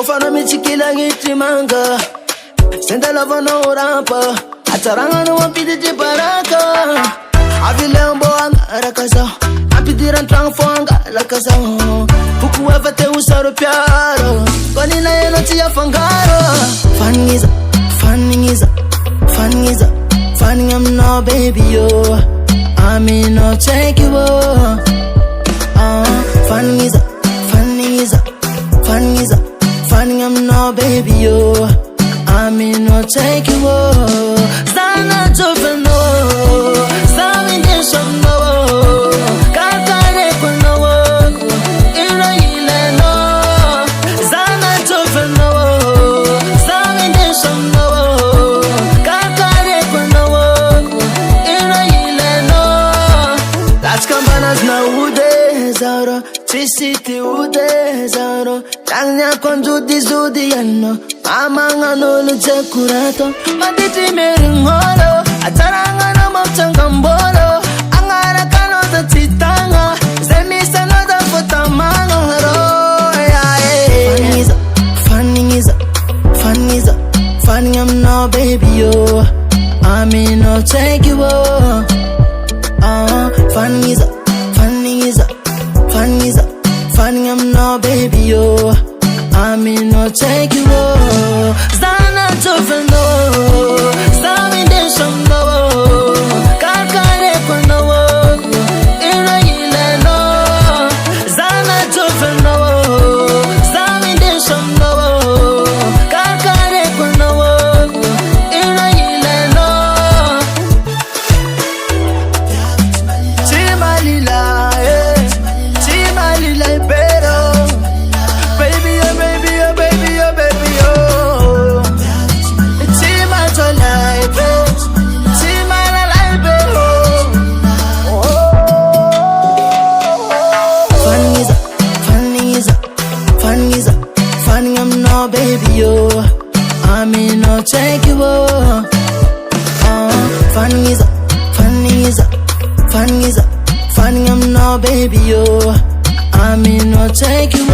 Kofana michikila ngitimanga Senda lava no rampa Ataranga no wampidi di baraka Avilembo anga rakasa Ampidiran trangfanga lakasa Huku evate usaro piaro Konina yeno tia fangaro Fangiza, fangiza, fangiza Fanning I'm no baby yo I mean no take you Fangiza, fangiza, fangiza Fanning I'm no baby yo I mean no take you Sana joveno Sami desho no Kakare kono Ira ile no Sana joveno Sami desho no Kakare kono Ira ile no Las campanas na ude zaro Trisiti ude zaro Tanya con zudi yanno Amanga no luce curato Manditi meringolo Ataranga no mapchangambolo Angara kano ta titanga Zemisa no ta futamanga Fangiza, fangiza, fangiza Fanning I'm no baby yo I mean no take you Fangiza, fangiza, fangiza Fanning I'm no baby yo I mean no take you Zana joveno Sami desho no Kakare kono Ira ile no Zana joveno Sami desho no Kakare kono Ira ile no Chimalila Chimalila pero Baby oh baby oh baby oh baby oh Chima to life Chima la life oh Fangiza, fangiza, fangiza Fanning I'm no baby yo I mean no take you Fangiza, fangiza, fangiza Fanning I'm no baby yo I mean no take you